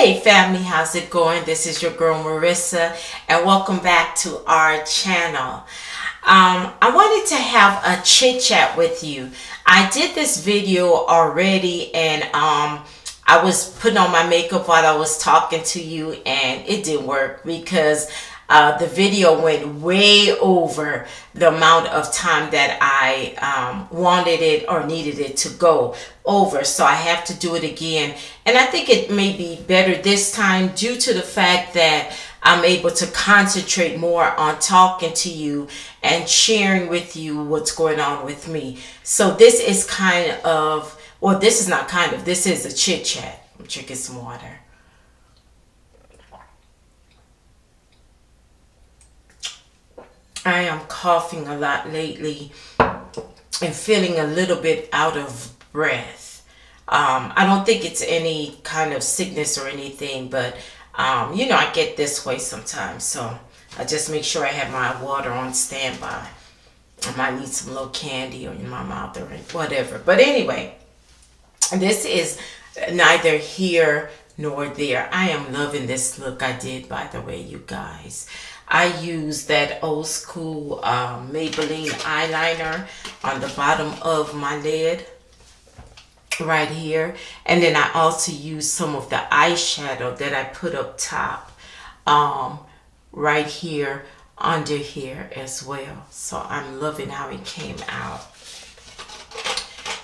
Hey family, how's it going? This is your girl Marissa, and welcome back to our channel. I wanted to have a chit chat with you. I did this video already, and I was putting on my makeup while I was talking to you, and it didn't work because the video went way over the amount of time that I wanted it or needed it to go over. So I have to do it again. And I think it may be better this time due to the fact that I'm able to concentrate more on talking to you and sharing with you what's going on with me. So this is kind of, well, this is not kind of, this is a chit chat. I'm drinking some water. I am coughing a lot lately and feeling a little bit out of breath. I don't think it's any kind of sickness or anything, but you know, I get this way sometimes. So I just make sure I have my water on standby. I might need some little candy or in my mouth or whatever. But anyway, this is neither here nor there. I am loving this look I did, by the way, you guys. I use that old school Maybelline eyeliner on the bottom of my lid right here, and then I also use some of the eyeshadow that I put up top right here under here as well. So I'm loving how it came out.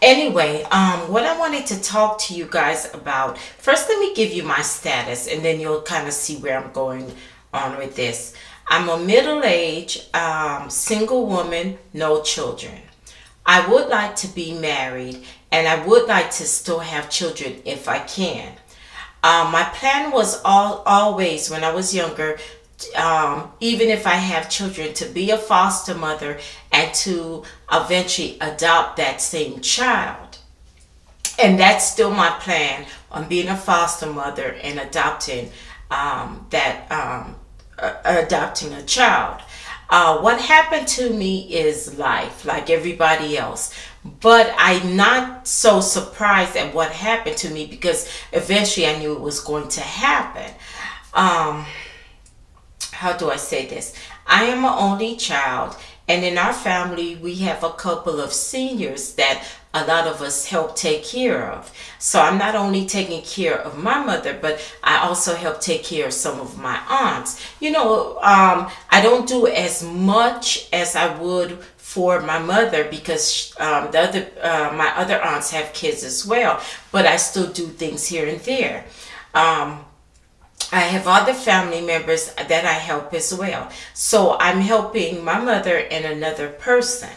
Anyway, what I wanted to talk to you guys about, first let me give you my status and then you'll kind of see where I'm going on with this. I'm a middle-aged single woman, no children. I would like to be married, and I would like to still have children if I can. My plan was always, when I was younger, even if I have children, to be a foster mother and to eventually adopt that same child. And that's still my plan, on being a foster mother and adopting adopting a child. What happened to me is life, like everybody else. But I'm not so surprised at what happened to me because eventually I knew it was going to happen. How do I say this? I am an only child, and in our family we have a couple of seniors that a lot of us help take care of. So I'm not only taking care of my mother, but I also help take care of some of my aunts. You know, I don't do as much as I would for my mother because my other aunts have kids as well, but I still do things here and there. I have other family members that I help as well. So I'm helping my mother and another person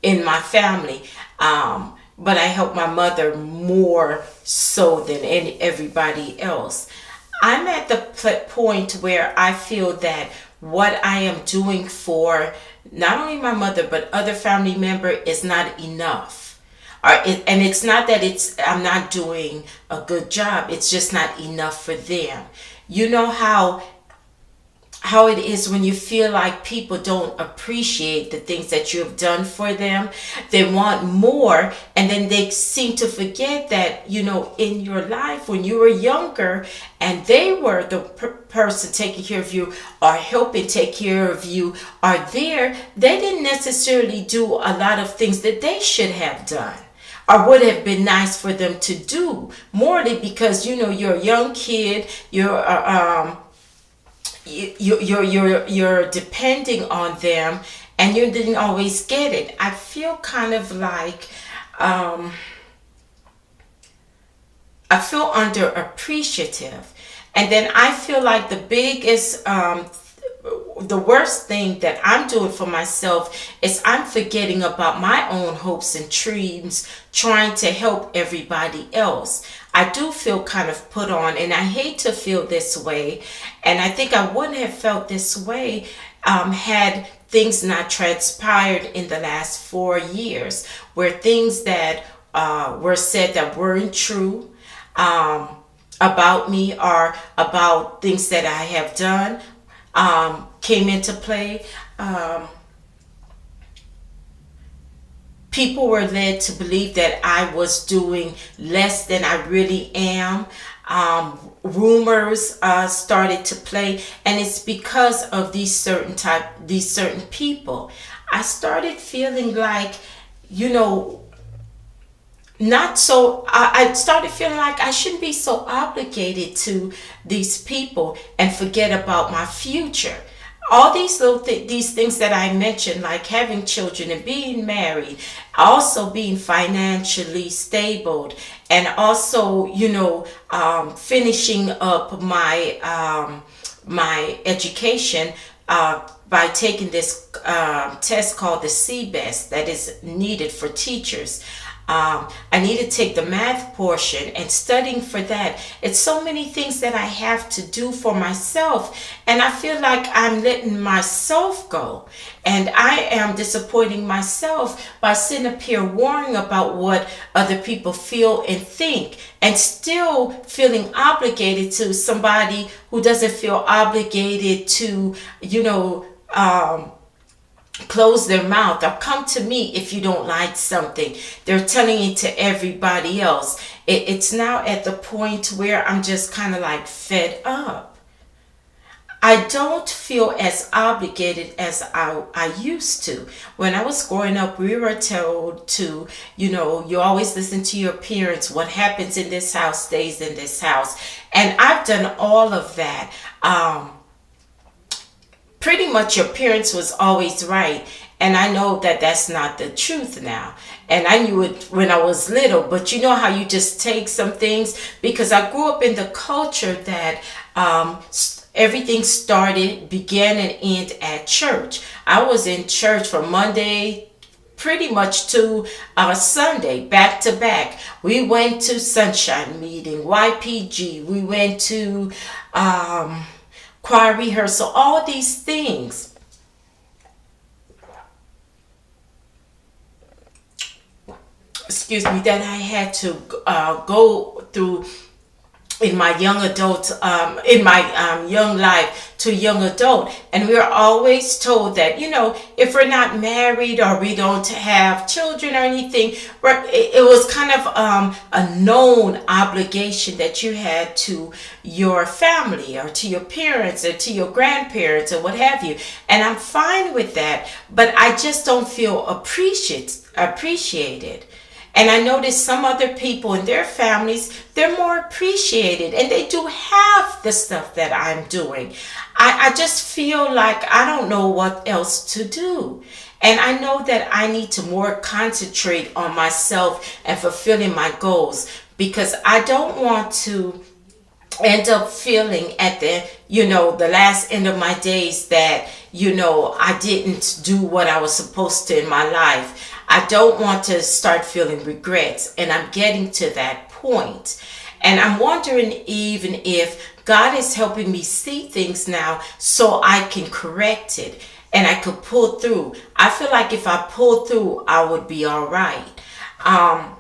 in my family. But I help my mother more so than everybody else. I'm at the point where I feel that what I am doing for not only my mother but other family member is not enough. And it's not that I'm not doing a good job. It's just not enough for them. You know how it is when you feel like people don't appreciate the things that you have done for them. They want more, and then they seem to forget that, you know, in your life when you were younger and they were the person taking care of you or helping take care of you or they didn't necessarily do a lot of things that they should have done or would have been nice for them to do, morely because, you know, you're a young kid, you're depending on them and you didn't always get it. I feel kind of like I feel underappreciative, and then I feel like the biggest the worst thing that I'm doing for myself is I'm forgetting about my own hopes and dreams, trying to help everybody else. I do feel kind of put on, and I hate to feel this way, and I think I wouldn't have felt this way had things not transpired in the last 4 years, where things that were said that weren't true about me or about things that I have done came into play. People were led to believe that I was doing less than I really am. Rumors started to play, and it's because of these certain people. I started feeling like, you know, not so I started feeling like I shouldn't be so obligated to these people and forget about my future. All these these things that I mentioned, like having children and being married, also being financially stable, and also, you know, finishing up my education by taking this test called the CBEST that is needed for teachers. I need to take the math portion and studying for that. It's so many things that I have to do for myself, and I feel like I'm letting myself go, and I am disappointing myself by sitting up here worrying about what other people feel and think, and still feeling obligated to somebody who doesn't feel obligated to, you know, close their mouth or come to me if you don't like something. They're telling it to everybody else. It's now at the point where I'm just kind of like fed up. I don't feel as obligated as I used to. When I was growing up, we were told to, you know, you always listen to your parents. What happens in this house stays in this house. And I've done all of that. Pretty much your parents was always right, and I know that that's not the truth now, and I knew it when I was little. But you know how you just take some things, because I grew up in the culture that everything began and ended at church. I was in church from Monday pretty much to Sunday, back to back. We went to Sunshine Meeting, YPG, we went to choir rehearsal, all these things. Excuse me, that I had to go through in my young young life to young adult. And we are always told that, you know, if we're not married or we don't have children or anything, it was kind of a known obligation that you had to your family or to your parents or to your grandparents or what have you. And I'm fine with that, but I just don't feel appreciated. And I notice some other people in their families, they're more appreciated, and they do have the stuff that I'm doing. I just feel like I don't know what else to do. And I know that I need to more concentrate on myself and fulfilling my goals, because I don't want to end up feeling at the, you know, the last end of my days that, you know, I didn't do what I was supposed to in my life. I don't want to start feeling regrets, and I'm getting to that point. And I'm wondering even if God is helping me see things now so I can correct it and I could pull through. I feel like if I pull through, I would be all right. I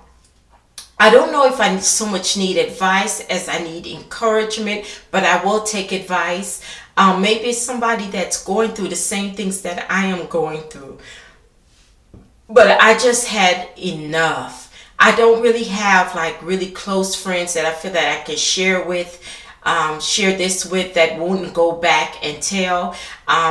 don't know if I so much need advice as I need encouragement, but I will take advice. Maybe it's somebody that's going through the same things that I am going through. But I just had enough. I don't really have like really close friends that I feel that I can share this with, that wouldn't go back and tell.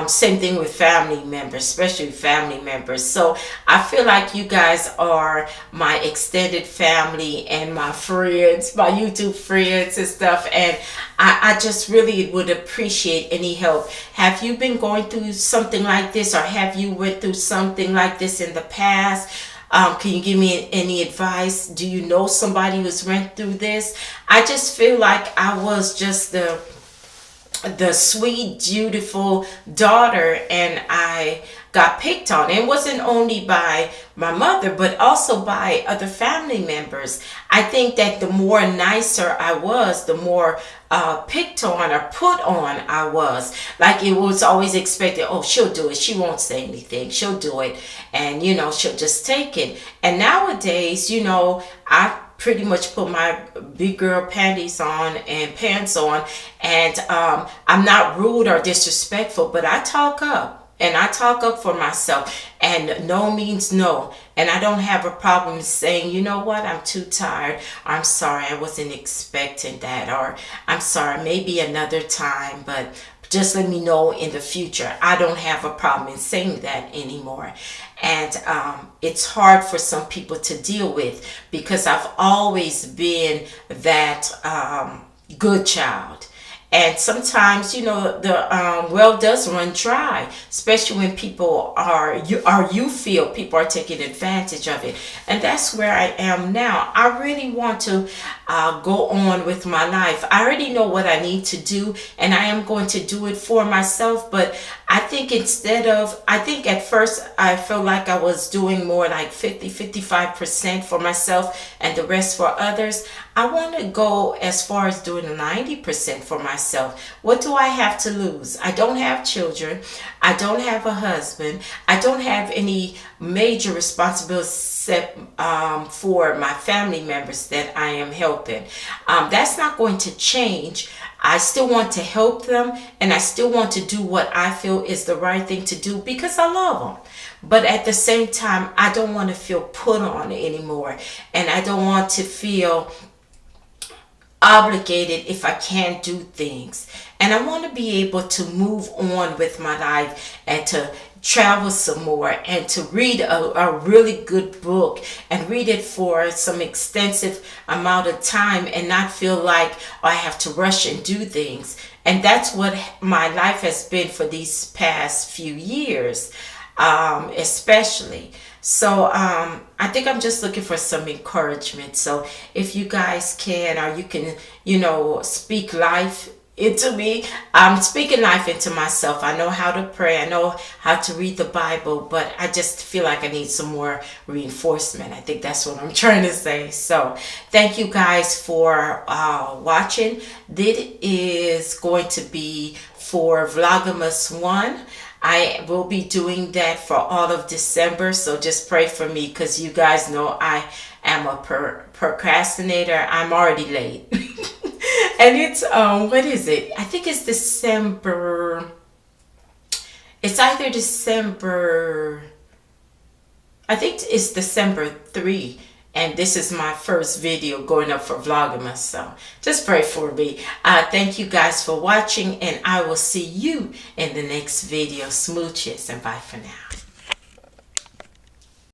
Same thing with family members, especially family members. So I feel like you guys are my extended family and my friends, my YouTube friends and stuff. And I just really would appreciate any help. Have you been going through something like this, or have you went through something like this in the past? Can you give me any advice? Do you know somebody who's went through this? I just feel like I was just the sweet, beautiful daughter, and I got picked on. It wasn't only by my mother, but also by other family members. I think that the more nicer I was, the more picked on or put on I was. Like it was always expected, oh, she'll do it. She won't say anything. She'll do it. And, you know, she'll just take it. And nowadays, you know, I pretty much put my big girl panties on and pants on. And I'm not rude or disrespectful, but I talk up. and I talk up for myself, and no means no. And I don't have a problem saying, you know what, I'm too tired. I'm sorry, I wasn't expecting that. Or I'm sorry, maybe another time, but just let me know in the future. I don't have a problem in saying that anymore. And it's hard for some people to deal with, because I've always been that good child. And sometimes, you know, the well does run dry, especially when people you feel people are taking advantage of it. And that's where I am now. I really want to go on with my life. I already know what I need to do, and I am going to do it for myself. But I think I think at first I felt like I was doing more like 55% for myself and the rest for others. I want to go as far as doing 90% for myself. What do I have to lose? I don't have children. I don't have a husband. I don't have any major responsibilities except for my family members that I am helping. That's not going to change. I still want to help them, and I still want to do what I feel is the right thing to do because I love them. But at the same time, I don't want to feel put on anymore, and I don't want to feel obligated if I can't do things. And I want to be able to move on with my life and to travel some more and to read a really good book and read it for some extensive amount of time and not feel like I have to rush and do things. And that's what my life has been for these past few years, especially. So I think I'm just looking for some encouragement. So if you guys can, or you can, you know, speak life into me. I'm speaking life into myself. I know how to pray. I know how to read the Bible, but I just feel like I need some more reinforcement. I think that's what I'm trying to say. So thank you guys for watching. This is going to be for Vlogmas 1. I will be doing that for all of December, so just pray for me, because you guys know I am a procrastinator. I'm already late. And it's, what is it? I think it's December. It's either December, I think it's December 3. And this is my first video going up for Vlogmas, so just pray for me. Thank you guys for watching, and I will see you in the next video. Smooches, and bye for now.